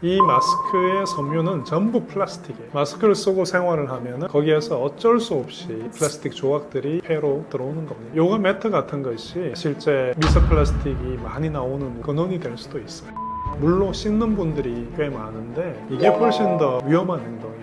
이 마스크의 섬유는 전부 플라스틱이에요. 마스크를 쓰고 생활을 하면 거기에서 어쩔 수 없이 플라스틱 조각들이 폐로 들어오는 겁니다. 요가 매트 같은 것이 실제 미세 플라스틱이 많이 나오는 근원이 될 수도 있어요. 물로 씻는 분들이 꽤 많은데 이게 훨씬 더 위험한 행동이에요.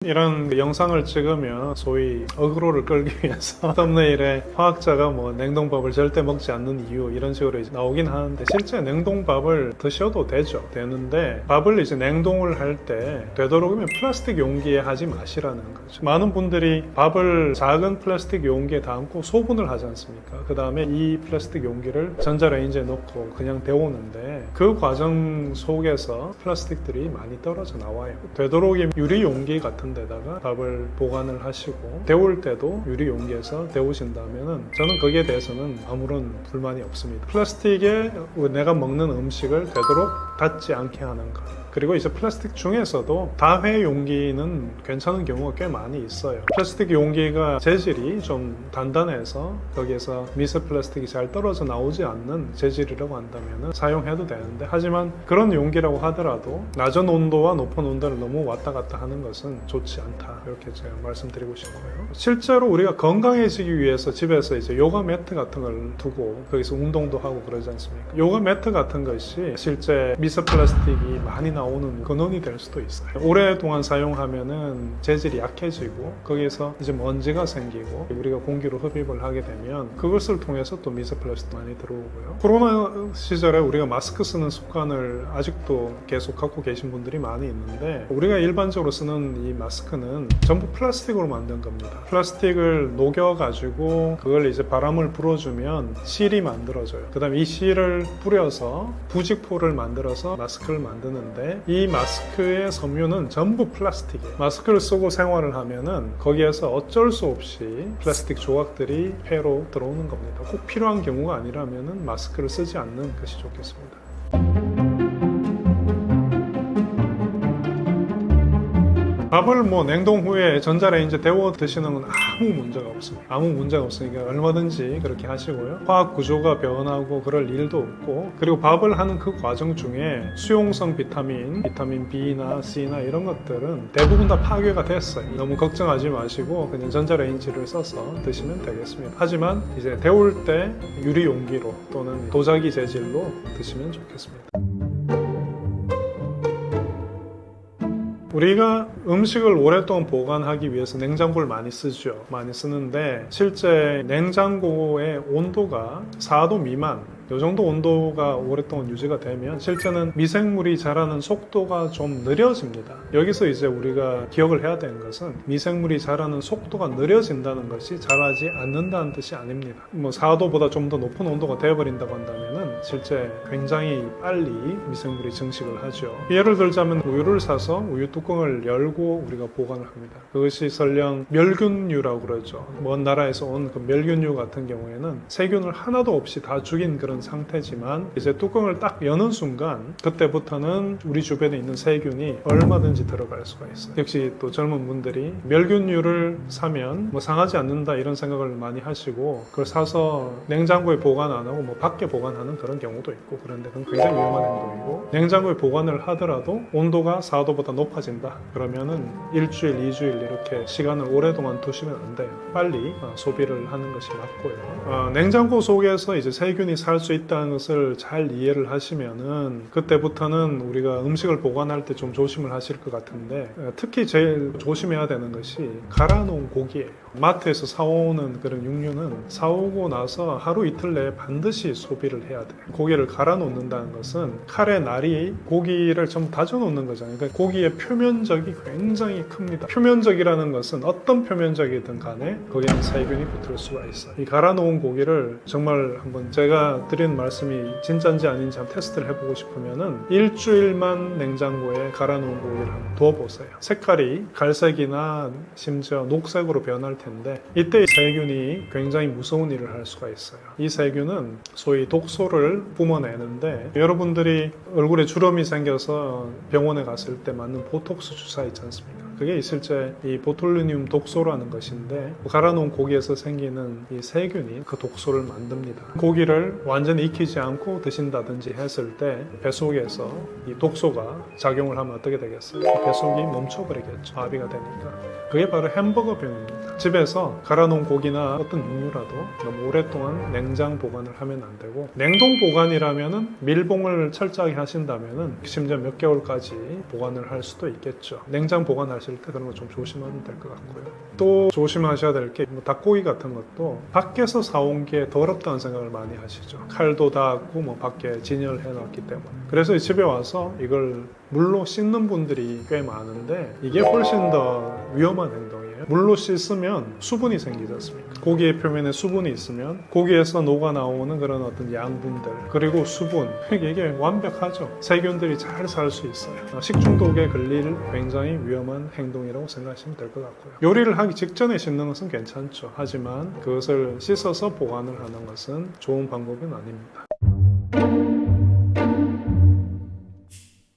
이런 영상을 찍으면 소위 어그로를 끌기 위해서 썸네일에 화학자가 뭐 냉동밥을 절대 먹지 않는 이유 이런 식으로 이제 나오긴 하는데 실제 냉동밥을 드셔도 되는데 밥을 이제 냉동을 할 때 되도록이면 플라스틱 용기에 하지 마시라는 거죠. 많은 분들이 밥을 작은 플라스틱 용기에 담고 소분을 하지 않습니까? 그 다음에 이 플라스틱 용기를 전자레인지에 넣고 그냥 데우는데 그 과정 속에서 플라스틱들이 많이 떨어져 나와요. 되도록이면 유리 용기 같은 데다가 밥을 보관을 하시고 데울 때도 유리 용기에서 데우신다면은 저는 거기에 대해서는 아무런 불만이 없습니다. 플라스틱에 내가 먹는 음식을 되도록 닿지 않게 하는 것. 그리고 이제 플라스틱 중에서도 다회 용기는 괜찮은 경우가 꽤 많이 있어요. 플라스틱 용기가 재질이 좀 단단해서 거기에서 미세 플라스틱이 잘 떨어져 나오지 않는 재질이라고 한다면 사용해도 되는데, 하지만 그런 용기라고 하더라도 낮은 온도와 높은 온도를 너무 왔다 갔다 하는 것은 좋지 않다, 이렇게 제가 말씀드리고 싶고요. 실제로 우리가 건강해지기 위해서 집에서 이제 요가 매트 같은 걸 두고 거기서 운동도 하고 그러지 않습니까? 요가 매트 같은 것이 실제 미세 플라스틱이 많이 나오는 근원이 될 수도 있어요. 오랫동안 사용하면은 재질이 약해지고 거기에서 이제 먼지가 생기고 우리가 공기로 흡입을 하게 되면 그것을 통해서 또 미세 플라스틱 많이 들어오고요. 코로나 시절에 우리가 마스크 쓰는 습관을 아직도 계속 갖고 계신 분들이 많이 있는데, 우리가 일반적으로 쓰는 이 마스크는 전부 플라스틱으로 만든 겁니다. 플라스틱을 녹여가지고 그걸 이제 바람을 불어주면 실이 만들어져요. 그 다음에 이 실을 뿌려서 부직포를 만들어서 마스크를 만드는데, 이 마스크의 섬유는 전부 플라스틱이에요. 마스크를 쓰고 생활을 하면은 거기에서 어쩔 수 없이 플라스틱 조각들이 폐로 들어오는 겁니다. 꼭 필요한 경우가 아니라면은 마스크를 쓰지 않는 것이 좋겠습니다. 밥을 뭐 냉동 후에 전자레인지에 데워 드시는 건 아무 문제가 없습니다. 아무 문제가 없으니까 얼마든지 그렇게 하시고요. 화학 구조가 변하고 그럴 일도 없고, 그리고 밥을 하는 그 과정 중에 수용성 비타민 B나 C나 이런 것들은 대부분 다 파괴가 됐어요. 너무 걱정하지 마시고 그냥 전자레인지를 써서 드시면 되겠습니다. 하지만 이제 데울 때 유리 용기로 또는 도자기 재질로 드시면 좋겠습니다. 우리가 음식을 오랫동안 보관하기 위해서 냉장고를 많이 쓰죠. 많이 쓰는데 실제 냉장고의 온도가 4도 미만, 이 정도 온도가 오랫동안 유지가 되면 실제는 미생물이 자라는 속도가 좀 느려집니다. 여기서 이제 우리가 기억을 해야 되는 것은 미생물이 자라는 속도가 느려진다는 것이 자라지 않는다는 뜻이 아닙니다. 뭐 4도보다 좀 더 높은 온도가 되어버린다고 한다면은 실제 굉장히 빨리 미생물이 증식을 하죠. 예를 들자면 우유를 사서 우유 뚜껑을 열고 우리가 보관을 합니다. 그것이 설령 멸균유라고 그러죠. 먼 나라에서 온 그 멸균유 같은 경우에는 세균을 하나도 없이 다 죽인 그런 상태지만 이제 뚜껑을 딱 여는 순간 그때부터는 우리 주변에 있는 세균이 얼마든지 들어갈 수가 있어요. 역시 또 젊은 분들이 멸균유를 사면 뭐 상하지 않는다 이런 생각을 많이 하시고 그걸 사서 냉장고에 보관 안 하고 뭐 밖에 보관하는 그런 경우도 있고, 그런데 그건 굉장히 위험한 행동이고, 냉장고에 보관을 하더라도 온도가 4도보다 높아진다 그러면은 일주일, 2주일 이렇게 시간을 오랫동안 두시면 안 돼요. 빨리 소비를 하는 것이 맞고요. 냉장고 속에서 이제 세균이 살 수 있다는 것을 잘 이해를 하시면은 그때부터는 우리가 음식을 보관할 때 좀 조심을 하실 것 같은데, 특히 제일 조심해야 되는 것이 갈아 놓은 고기예요. 마트에서 사오는 그런 육류는 사오고 나서 하루 이틀 내에 반드시 소비를 해야 돼요. 고기를 갈아 놓는다는 것은 칼의 날이 고기를 좀 다져 놓는 거잖아요. 그러니까 고기의 표면적이 굉장히 큽니다. 표면적이라는 것은 어떤 표면적이든 간에 거기에는 세균이 붙을 수가 있어요. 이 갈아 놓은 고기를 정말 한번 제가 드리는 말씀이 진짜인지 아닌지 한번 테스트를 해보고 싶으면은 일주일만 냉장고에 갈아 놓은 고기를 한번 두어보세요. 색깔이 갈색이나 심지어 녹색으로 변할 텐데 이때 세균이 굉장히 무서운 일을 할 수가 있어요. 이 세균은 소위 독소를 뿜어내는데 여러분들이 얼굴에 주름이 생겨서 병원에 갔을 때 맞는 보톡스 주사 있지 않습니까? 그게 실제 이 보툴리늄 독소라는 것인데 갈아놓은 고기에서 생기는 이 세균이 그 독소를 만듭니다. 고기를 완전히 익히지 않고 드신다든지 했을 때 배 속에서 이 독소가 작용을 하면 어떻게 되겠어요? 배 속이 멈춰버리겠죠. 아비가 되니까. 그게 바로 햄버거 병입니다. 집에서 갈아놓은 고기나 어떤 육류라도 너무 오랫동안 냉장 보관을 하면 안 되고, 냉동 보관이라면은 밀봉을 철저하게 하신다면은 심지어 몇 개월까지 보관을 할 수도 있겠죠. 냉장 보관하실 때 그런 거 좀 조심하면 될 것 같고요. 또 조심하셔야 될 게 닭고기 같은 것도 밖에서 사온 게 더럽다는 생각을 많이 하시죠. 칼도 닿았고 뭐 밖에 진열해 놨기 때문에. 그래서 집에 와서 이걸 물로 씻는 분들이 꽤 많은데 이게 훨씬 더 위험한 행동이에요. 물로 씻으면 수분이 생기지 않습니까? 고기의 표면에 수분이 있으면 고기에서 녹아나오는 그런 어떤 양분들 그리고 수분, 이게 완벽하죠. 세균들이 잘 살 수 있어요. 식중독에 걸릴 굉장히 위험한 행동이라고 생각하시면 될 것 같고요. 요리를 하기 직전에 씻는 것은 괜찮죠. 하지만 그것을 씻어서 보관을 하는 것은 좋은 방법은 아닙니다.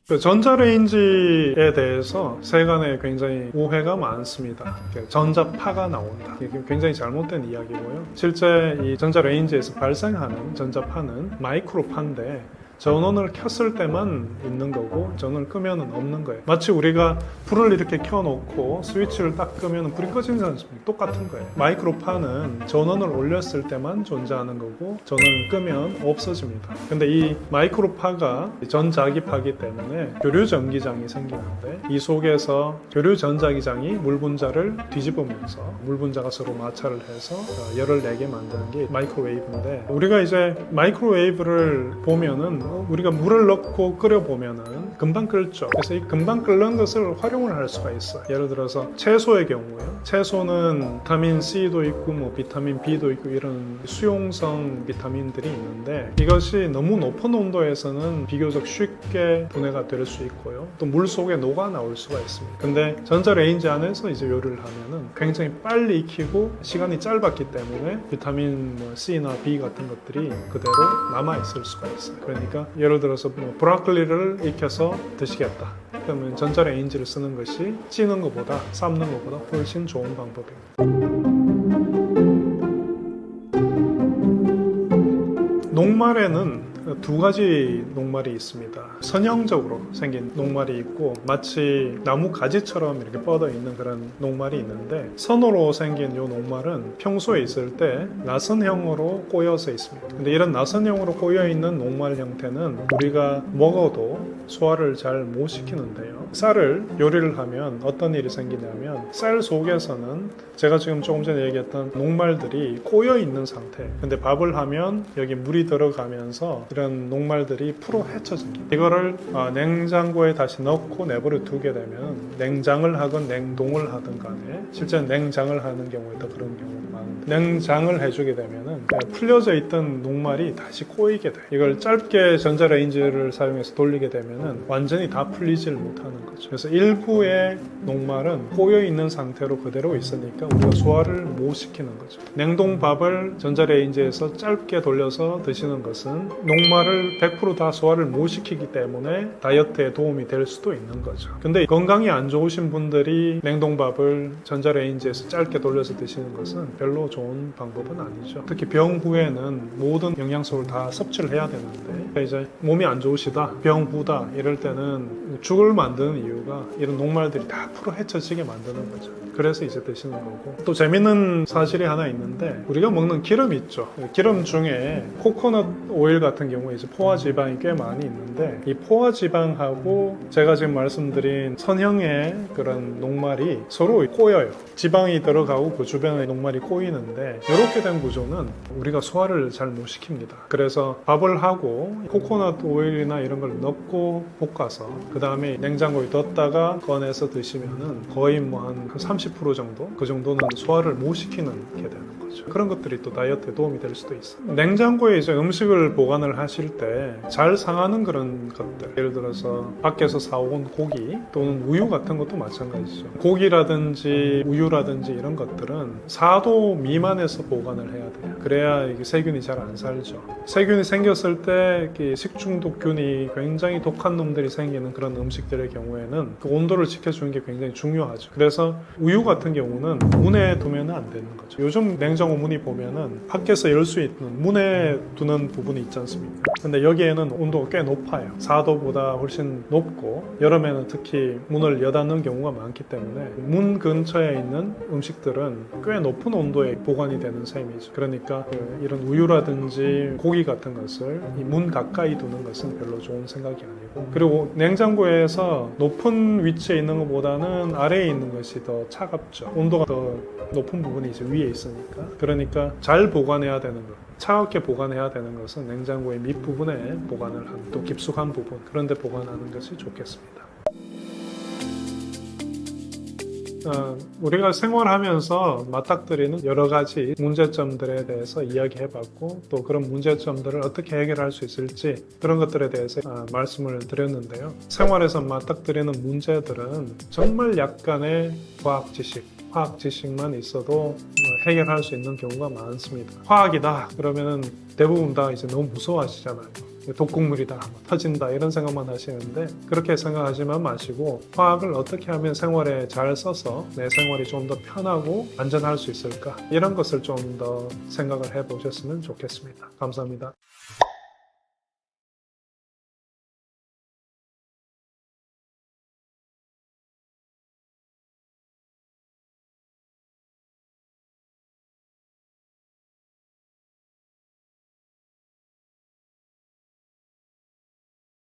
전자레인지에 대해서 세간에 굉장히 오해가 많습니다. 전자파가 나온다. 이게 굉장히 잘못된 이야기고요. 실제 이 전자레인지에서 발생하는 전자파는 마이크로파인데 전원을 켰을 때만 있는 거고 전원을 끄면 없는 거예요. 마치 우리가 불을 이렇게 켜놓고 스위치를 딱 끄면 불이 꺼지는 않습니까? 똑같은 거예요. 마이크로파는 전원을 올렸을 때만 존재하는 거고 전원을 끄면 없어집니다. 근데 이 마이크로파가 전자기파이기 때문에 교류전기장이 생기는데 이 속에서 교류전자기장이 물분자를 뒤집으면서 물분자가 서로 마찰을 해서 열을 내게 만드는 게 마이크로웨이브인데, 우리가 이제 마이크로웨이브를 보면은 우리가 물을 넣고 끓여보면은 금방 끓죠. 그래서 이 금방 끓는 것을 활용을 할 수가 있어요. 예를 들어서 채소의 경우에요. 채소는 비타민 C도 있고 뭐 비타민 B도 있고 이런 수용성 비타민들이 있는데 이것이 너무 높은 온도에서는 비교적 쉽게 분해가 될 수 있고요. 또 물 속에 녹아 나올 수가 있습니다. 근데 전자레인지 안에서 이제 요리를 하면은 굉장히 빨리 익히고 시간이 짧았기 때문에 비타민 C나 B 같은 것들이 그대로 남아 있을 수가 있어요. 그러니까 예를 들어서 브로콜리를 익혀서 드시겠다. 그러면 전자레인지를 쓰는 것이 찌는 것보다 삶는 것보다 훨씬 좋은 방법입니다. 녹말에는 두 가지 녹말이 있습니다. 선형적으로 생긴 녹말이 있고 마치 나무 가지처럼 이렇게 뻗어 있는 그런 녹말이 있는데, 선으로 생긴 이 녹말은 평소에 있을 때 나선형으로 꼬여서 있습니다. 근데 이런 나선형으로 꼬여 있는 녹말 형태는 우리가 먹어도 소화를 잘 못 시키는데요. 쌀을 요리를 하면 어떤 일이 생기냐면 쌀 속에서는 제가 지금 조금 전에 얘기했던 녹말들이 꼬여 있는 상태. 근데 밥을 하면 여기 물이 들어가면서 이런 녹말들이 풀어 헤쳐집니다. 이거를 냉장고에 다시 넣고 내버려 두게 되면 냉장을 하건 냉동을 하든 간에, 실제 냉장을 하는 경우에 더 그런 경우가 많은데, 냉장을 해주게 되면은 풀려져 있던 녹말이 다시 꼬이게 돼. 이걸 짧게 전자레인지를 사용해서 돌리게 되면은 완전히 다 풀리지를 못하는 거죠. 그래서 일부의 녹말은 꼬여 있는 상태로 그대로 있으니까 우리가 소화를 못 시키는 거죠. 냉동밥을 전자레인지에서 짧게 돌려서 드시는 것은 녹말을 100% 다 소화를 못 시키기 때문에 다이어트에 도움이 될 수도 있는 거죠. 근데 건강이 안 좋으신 분들이 냉동밥을 전자레인지에서 짧게 돌려서 드시는 것은 별로 좋은 방법은 아니죠. 특히 병 후에는 모든 영양소를 다 섭취를 해야 되는데, 이제 몸이 안 좋으시다, 병 후다 이럴 때는 죽을 만드는 이유가 이런 녹말들이 다 풀어 헤쳐지게 만드는 거죠. 그래서 이제 드시는 거고, 또 재밌는 사실이 하나 있는데, 우리가 먹는 기름 있죠. 기름 중에 코코넛 오일 같은 경우에 이제 포화 지방이 꽤 많이 있는데, 이 포화 지방하고 제가 지금 말씀드린 선형의 그런 녹말이 서로 꼬여요. 지방이 들어가고 그 주변에 녹말이 꼬이는데, 이렇게 된 구조는 우리가 소화를 잘 못 시킵니다. 그래서 밥을 하고 코코넛 오일이나 이런 걸 넣고 볶아서 그 다음에 냉장고에 뒀다가 꺼내서 드시면은 거의 뭐 한 30% 정도? 그 정도는 소화를 못 시키는 게 되는 거죠. 거죠. 그런 것들이 또 다이어트에 도움이 될 수도 있어요. 냉장고에 이제 음식을 보관을 하실 때 잘 상하는 그런 것들, 예를 들어서 밖에서 사온 고기 또는 우유 같은 것도 마찬가지죠. 고기라든지 우유라든지 이런 것들은 4도 미만에서 보관을 해야 돼요. 그래야 이게 세균이 잘 안 살죠. 세균이 생겼을 때 식중독균이 굉장히 독한 놈들이 생기는 그런 음식들의 경우에는 그 온도를 지켜주는 게 굉장히 중요하죠. 그래서 우유 같은 경우는 문에 두면 안 되는 거죠. 요즘 냉장고 문이 보면은 밖에서 열 수 있는 문에 두는 부분이 있지 않습니까? 근데 여기에는 온도가 꽤 높아요. 4도보다 훨씬 높고 여름에는 특히 문을 여닫는 경우가 많기 때문에 문 근처에 있는 음식들은 꽤 높은 온도에 보관이 되는 셈이죠. 그러니까 이런 우유라든지 고기 같은 것을 이 문 가까이 두는 것은 별로 좋은 생각이 아니고, 그리고 냉장고에서 높은 위치에 있는 것보다는 아래에 있는 것이 더 차갑죠. 온도가 더 높은 부분이 이제 위에 있으니까. 그러니까 잘 보관해야 되는 것, 차갑게 보관해야 되는 것은 냉장고의 밑부분에 보관을 하는, 또 깊숙한 부분, 그런 데 보관하는 것이 좋겠습니다. 우리가 생활하면서 맞닥뜨리는 여러 가지 문제점들에 대해서 이야기해봤고, 또 그런 문제점들을 어떻게 해결할 수 있을지 그런 것들에 대해서 말씀을 드렸는데요. 생활에서 맞닥뜨리는 문제들은 정말 약간의 과학 지식만 있어도 해결할 수 있는 경우가 많습니다. 화학이다 그러면은 대부분 다 이제 너무 무서워하시잖아요. 독극물이다, 터진다 이런 생각만 하시는데, 그렇게 생각하지만 마시고 화학을 어떻게 하면 생활에 잘 써서 내 생활이 좀 더 편하고 안전할 수 있을까, 이런 것을 좀 더 생각을 해보셨으면 좋겠습니다. 감사합니다.